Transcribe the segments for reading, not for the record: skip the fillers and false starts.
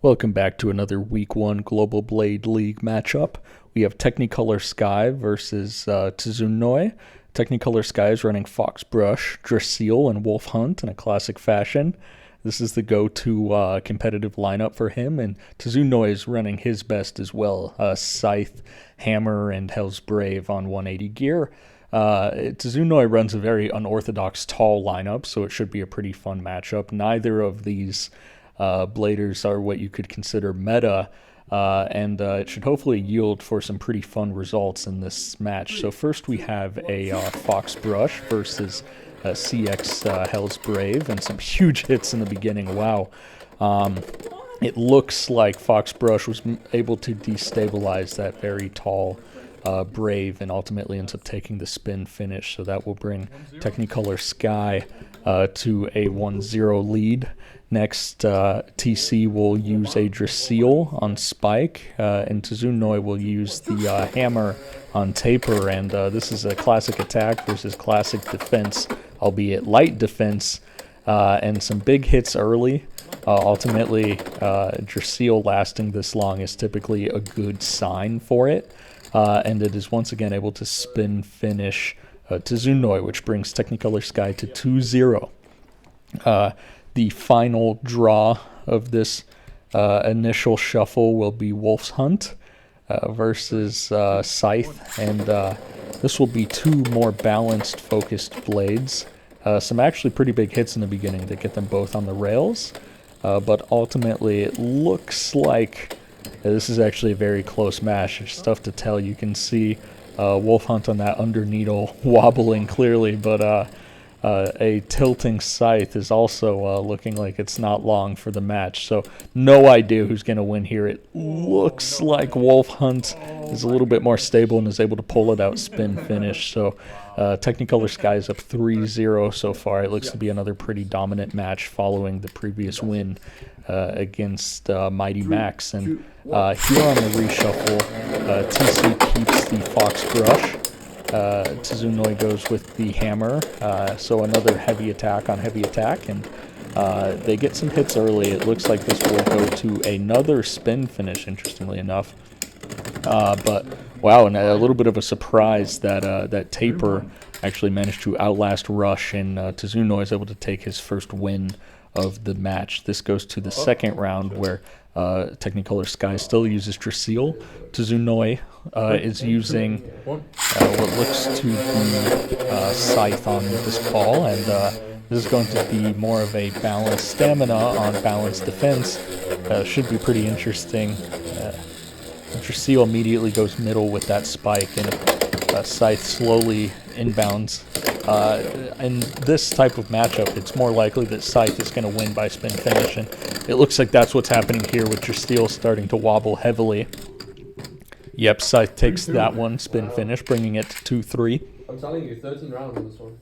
Welcome back to another Week 1 Global Blade League matchup. We have Technicolor Sky versus Tzunoy. Technicolor Sky is running Fox Brush, Draciel, and Wolf Hunt in a classic fashion. This is the go-to competitive lineup for him, and Tzunoy is running his best as well. Scythe, Hammer, and Hell's Brave on 180 gear. Tzunoy runs a very unorthodox tall lineup, so it should be a pretty fun matchup. Neither of these bladers are what you could consider meta, and it should hopefully yield for some pretty fun results in this match. So first we have a Fox Brush versus CX Hell's Brave, and some huge hits in the beginning. Wow. It looks like Fox Brush was able to destabilize that very tall Brave and ultimately ends up taking the spin finish. So that will bring Technicolor Sky to a 1-0 lead. Next, TC will use a Draciel on Spike, and Tzunoy will use the Hammer on Taper, and this is a classic attack versus classic defense, albeit light defense, and some big hits early. Ultimately, Draciel lasting this long is typically a good sign for it, and it is once again able to spin finish Tzunoy, which brings Technicolor Sky to 2-0. The final draw of this initial shuffle will be Wolf's Hunt versus Scythe, and this will be two more balanced, focused blades. Some actually pretty big hits in the beginning that get them both on the rails, but ultimately it looks like this is actually a very close match. It's tough to tell. You can see Wolf Hunt on that under needle wobbling clearly, but a tilting Scythe is also looking like it's not long for the match. So no idea who's going to win here. It looks like Wolf Hunt is a little bit more stable and is able to pull it out spin finish. So Technicolor Sky is up 3-0 so far. It looks to be another pretty dominant match following the previous win against Mighty Max. And here on the reshuffle, TC keeps the Fox Brush. Tzunoy goes with the Hammer, so another heavy attack on heavy attack, and they get some hits early. It looks like this will go to another spin finish, interestingly enough. But wow, and a little bit of a surprise that that Taper actually managed to outlast Rush, and Tzunoy is able to take his first win of the match. This goes to the second round where Technicolor Sky still uses Draciel. Tzunoy is using what looks to be Scythe on this ball, and this is going to be more of a balanced stamina on balanced defense. Should be pretty interesting. Draciel immediately goes middle with that Spike, and Scythe slowly inbounds. In this type of matchup, it's more likely that Scythe is going to win by spin finish, and it looks like that's what's happening here with Draciel starting to wobble heavily. Yep, Scythe takes that one, spin finish, bringing it to 2-3. I'm telling you, 13 rounds on this one.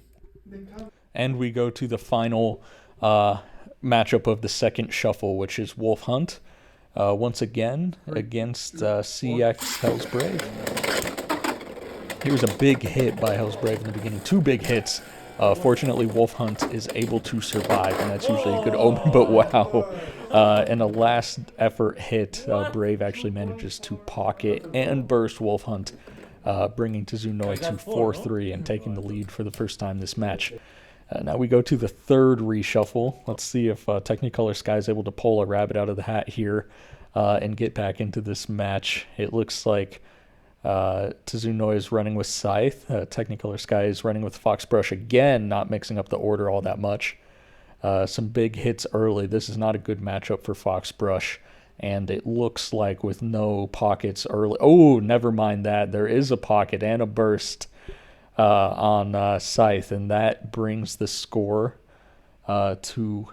And we go to the final matchup of the second shuffle, which is Wolf Hunt, once again against CX Hell's Brave. Here's a big hit by Hell's Brave in the beginning. Two big hits. Fortunately, Wolf Hunt is able to survive, and that's usually a good omen, but wow. In a last-effort hit, Brave actually manages to pocket and burst Wolf Hunt, bringing Tzunoy to 4-3 and taking the lead for the first time this match. Now we go to the third reshuffle. Let's see if Technicolor Sky is able to pull a rabbit out of the hat here and get back into this match. It looks like Tzunoy is running with Scythe. Technicolor Sky is running with Fox Brush again, not mixing up the order all that much. Some big hits early. This is not a good matchup for Fox Brush, and it looks like with no pockets early. Oh, never mind that. There is a pocket and a burst on Scythe, and that brings the score to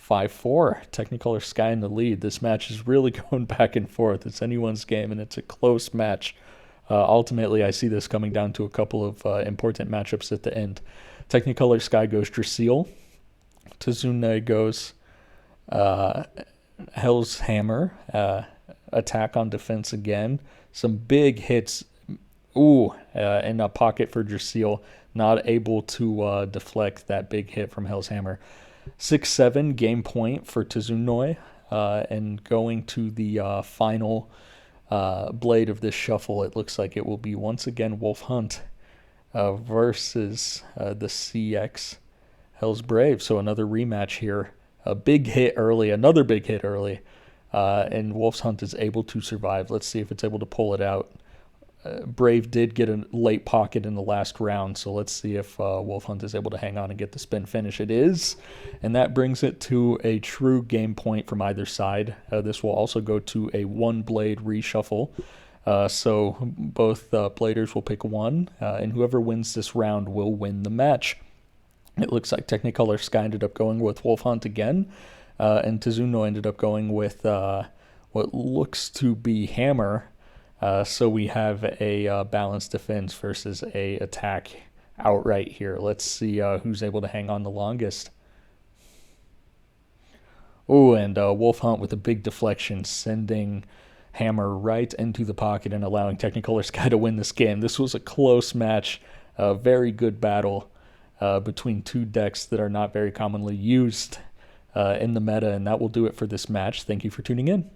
5-4. Technicolor Sky in the lead. This match is really going back and forth. It's anyone's game, and it's a close match. Ultimately, I see this coming down to a couple of important matchups at the end. Technicolor Sky goes Draciel. Tzunoy goes Hell's Hammer. Attack on defense again. Some big hits. In a pocket for Draciel. Not able to deflect that big hit from Hell's Hammer. 6-7 game point for Tzunoy. And going to the final blade of this shuffle, it looks like it will be once again Wolf Hunt versus the CX Hell's Brave. So another rematch here. A big hit early, another big hit early. And Wolf's Hunt is able to survive. Let's see if it's able to pull it out. Brave did get a late pocket in the last round, so let's see if Wolf Hunt is able to hang on and get the spin finish. It is, and that brings it to a true game point from either side. This will also go to a one-blade reshuffle, so both bladers will pick one, and whoever wins this round will win the match. It looks like Technicolor Sky ended up going with Wolf Hunt again, and Tzunoy ended up going with what looks to be Hammer. So we have a balanced defense versus a attack outright here. Let's see who's able to hang on the longest. Oh, and Wolf Hunt with a big deflection, sending Hammer right into the pocket and allowing Technicolor Sky to win this game. This was a close match, a very good battle between two decks that are not very commonly used in the meta, and that will do it for this match. Thank you for tuning in.